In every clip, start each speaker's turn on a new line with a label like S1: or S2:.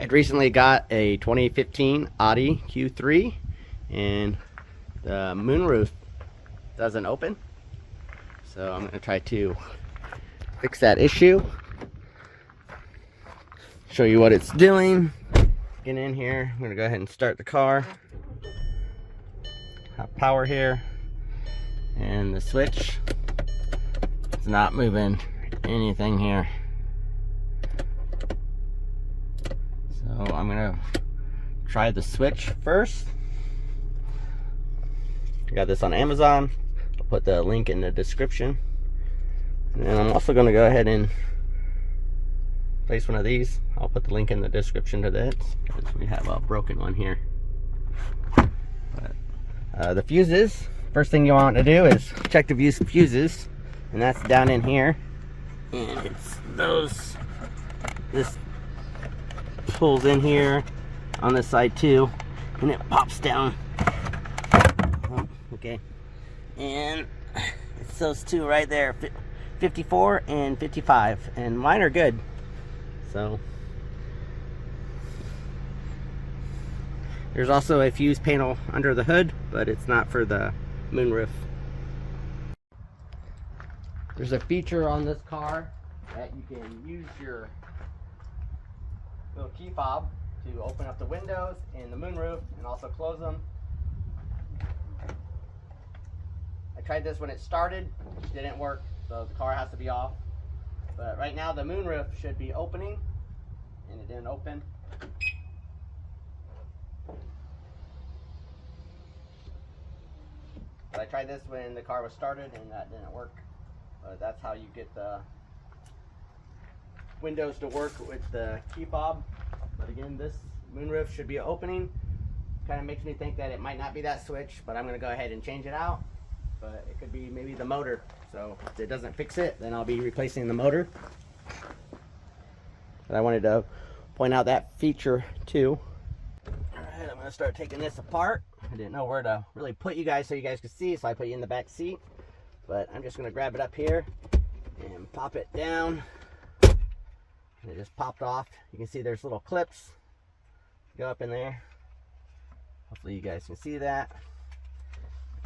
S1: I'd recently got a 2015 Audi Q3 and the moonroof doesn't open. So I'm going to try to fix that issue. Show you what it's doing. Get in here. I'm going to go ahead and start the car. Have power here. And the switch is not moving anything here. So I'm gonna try the switch first. I got this on Amazon. I'll put the link in the description. And then I'm also gonna go ahead and place one of these. I'll put the link in the description to that, because we have a broken one here. But, the fuses, first thing you want to do is check the fuses, and that's down in here. And it's those, this pulls in here on this side too, and it pops down. Oh, okay, and it's those two right there, 54 and 55, and mine are good. So there's also a fuse panel under the hood, but it's not for the moonroof. There's a feature on this car that you can use your little key fob to open up the windows in the moonroof and also close them. I tried this when it started, it didn't work, so the car has to be off. But right now the moonroof should be opening, and it didn't open. But I tried this when the car was started and that didn't work. But that's how you get the windows to work with the key fob. But again, this moonroof should be opening. Kind of makes me think that it might not be that switch, but I'm going to go ahead and change it out. But it could be maybe the motor. So if it doesn't fix it, then I'll be replacing the motor. But I wanted to point out that feature too. Alright, I'm going to start taking this apart. I didn't know where to really put you guys so you guys could see, so I put you in the back seat. But I'm just going to grab it up here and pop it down. And it just popped off. You can see there's little clips go up in there. Hopefully you guys can see that.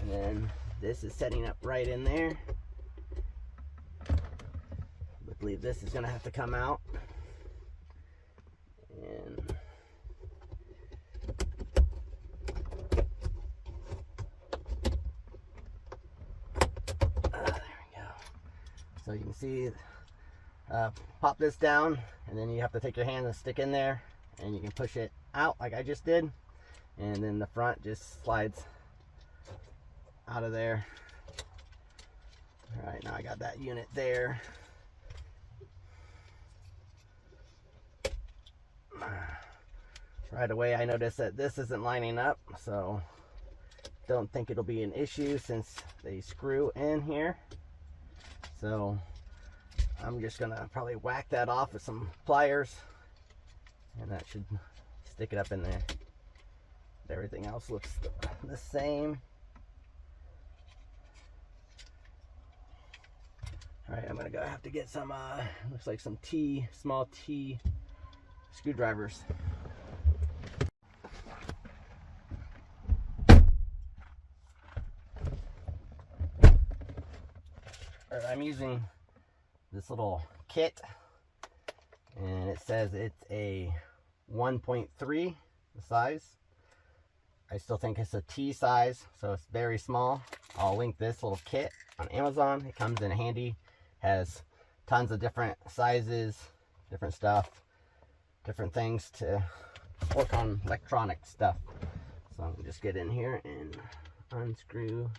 S1: And then this is setting up right in there. I believe this is going to have to come out. And so you can see, pop this down, and then you have to take your hand and stick in there, and you can push it out like I just did, and then the front just slides out of there. All right, now I got that unit there. Right away I noticed that this isn't lining up, so don't think it'll be an issue since they screw in here. So I'm just gonna probably whack that off with some pliers, and that should stick it up in there. Everything else looks the same. All right, I'm gonna have to get some looks like some small T screwdrivers. I'm using this little kit, and it says it's a 1.3 size. I still think it's a T size, so it's very small. I'll link this little kit on Amazon. It comes in handy, has tons of different sizes, different stuff, different things to work on electronic stuff. So I'm gonna just get in here and unscrew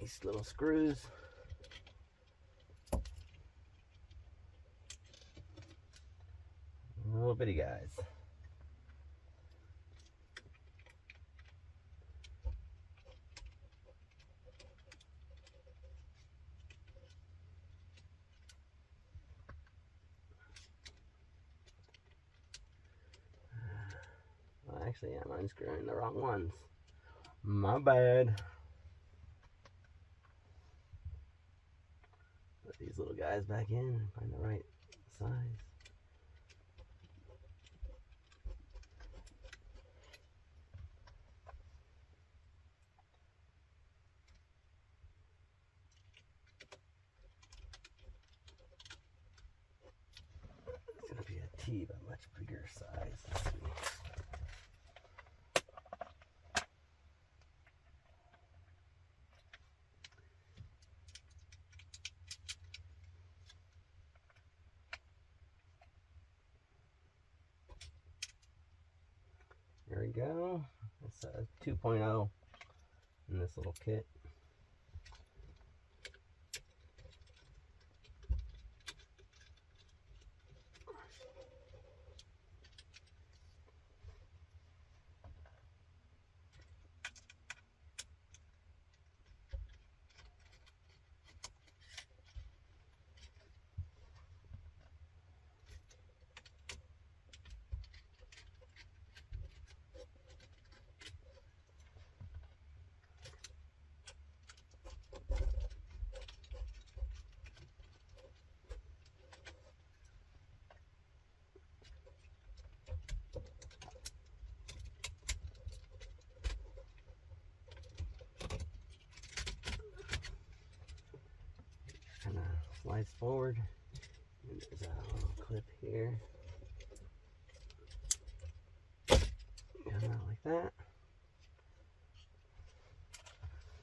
S1: these little screws. Little bitty guys. Well, actually, I'm unscrewing the wrong ones. My bad. Put these little guys back in, find the right size. It's gonna be a T, but much bigger size. Let's see. There we go. It's a 2.0 in this little kit. Kind of slides forward, and there's a little clip here. Come out like that.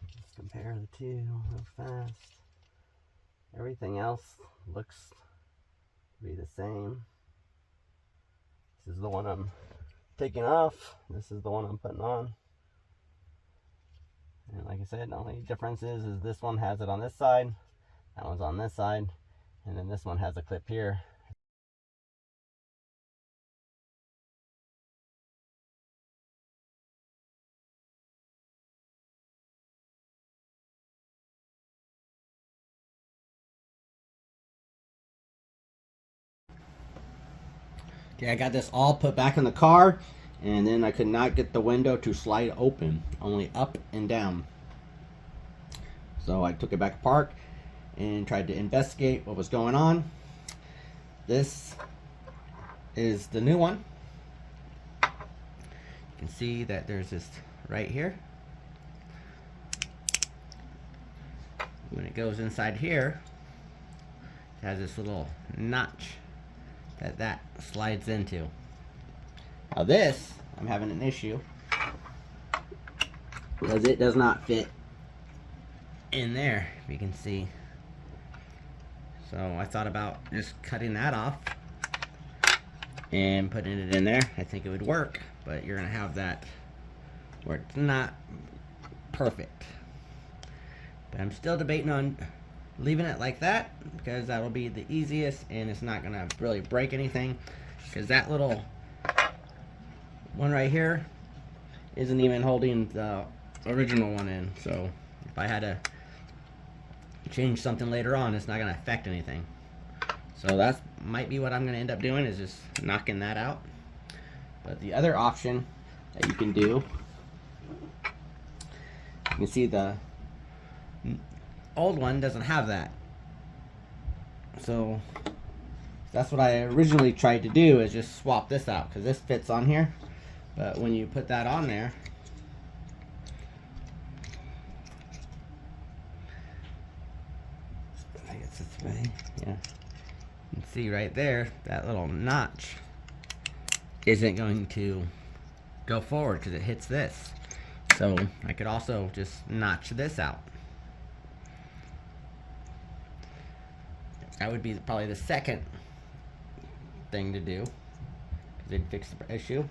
S1: Let's compare the two real fast. Everything else looks to be the same. This is the one I'm taking off. This is the one I'm putting on. And like I said, the only difference is this one has it on this side. That one's on this side, and then this one has a clip here. Okay, I got this all put back in the car, and then I could not get the window to slide open, only up and down. So I took it back apart and tried to investigate what was going on. This is the new one. You can see that there's this right here. When it goes inside here, it has this little notch that slides into. Now this, I'm having an issue because it does not fit in there, if you can see. So I thought about just cutting that off and putting it in there. I think it would work, but you're gonna have that where it's not perfect. But I'm still debating on leaving it like that because that'll be the easiest and it's not gonna really break anything, because that little one right here isn't even holding the original one in. So if I had to change something later on, it's not going to affect anything. So that might be what I'm going to end up doing, is just knocking that out. But the other option that you can do, you can see the old one doesn't have that. So that's what I originally tried to do, is just swap this out, because this fits on here. But when you put that on there, I guess this way, yeah. You can see right there, that little notch isn't going to go forward because it hits this. So I could also just notch this out. That would be probably the second thing to do, because it'd fix the issue.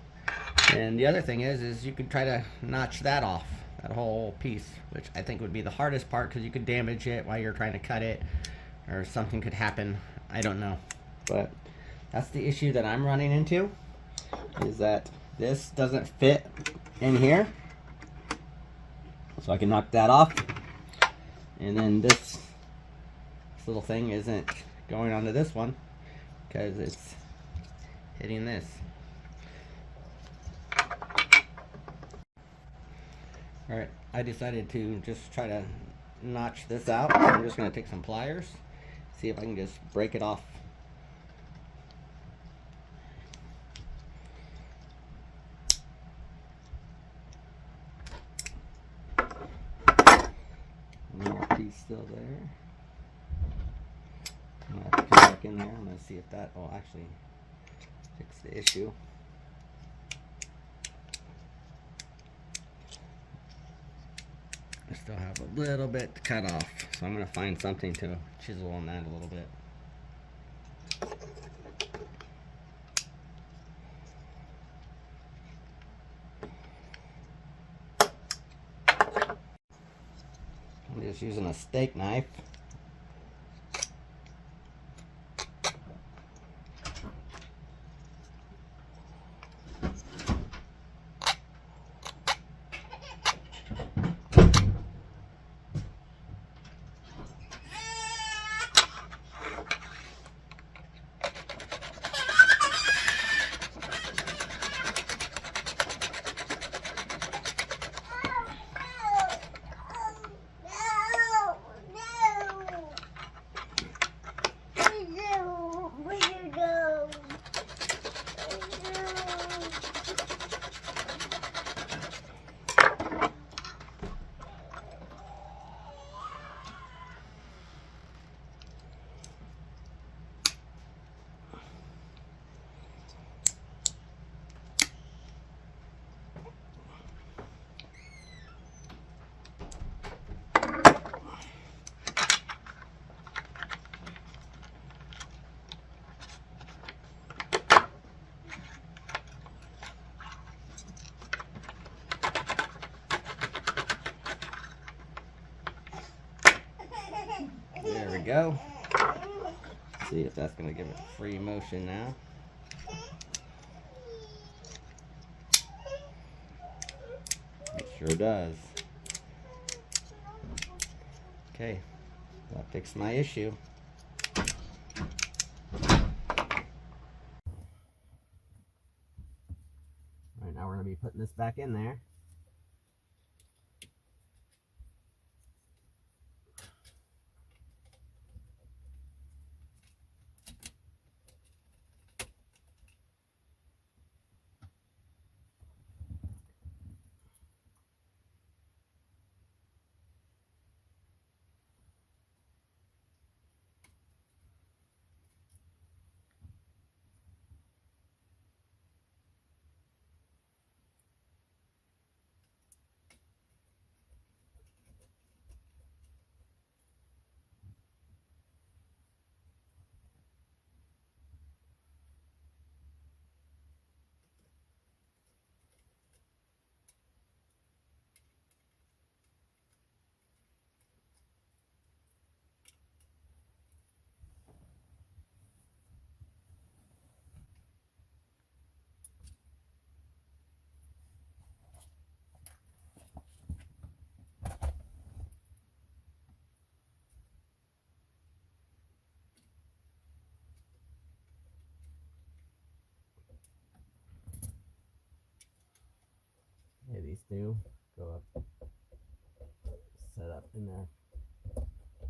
S1: And the other thing is you could try to notch that off, that whole piece, which I think would be the hardest part, because you could damage it while you're trying to cut it, or something could happen. I don't know. But that's the issue that I'm running into, is that this doesn't fit in here. So I can knock that off. And then this little thing isn't going onto this one because it's hitting this. Alright, I decided to just try to notch this out. So I'm just going to take some pliers, see if I can just break it off lock in there. I'm going to see if that will actually fix the issue. I still have a little bit to cut off, so I'm going to find something to chisel on that a little bit. I'm just using a steak knife. There we go. Let's see if that's going to give it free motion now. It sure does. Okay, that fixed my issue. Alright, now we're going to be putting this back in there. Yeah, these two go up, set up in there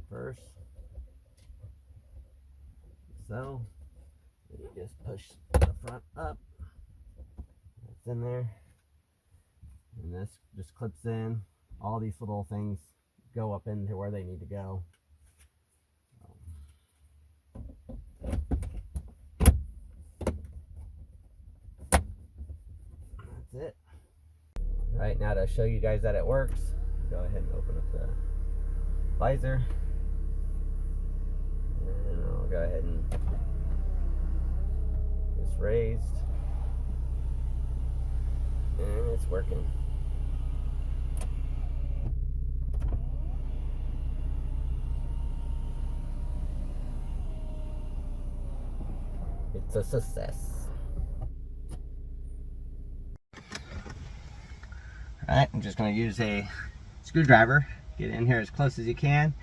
S1: first. So, then you just push the front up. It's in there. And this just clips in. All these little things go up into where they need to go. That's it. Right, now to show you guys that it works, go ahead and open up the visor. And I'll go ahead and it's raised. And it's working. It's a success. Alright, I'm just going to use a screwdriver, get in here as close as you can,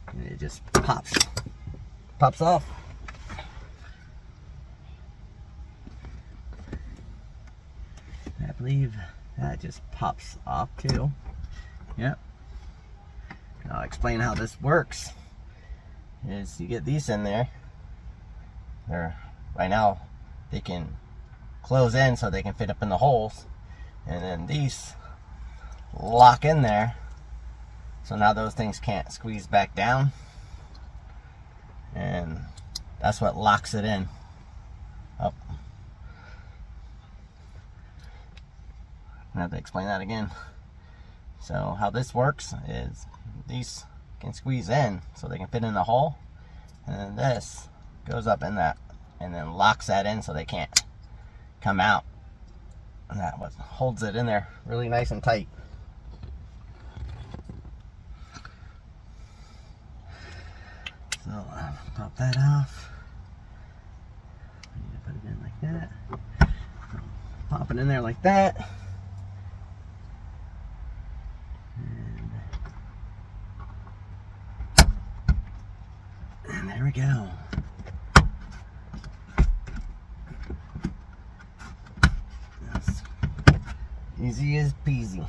S1: and it just pops off. I believe that just pops off too. Yep. And I'll explain how this works. Is you get these in there. Right now they can close in so they can fit up in the holes, and then these lock in there, so now those things can't squeeze back down, and That's what locks it in. Oh. I have to explain that again. So how this works is these can squeeze in so they can fit in the hole, and then this goes up in that and then locks that in so they can't come out. And that what holds it in there really nice and tight. So pop that off. I need to put it in like that. Pop it in there like that. And there we go. That's easy as peasy.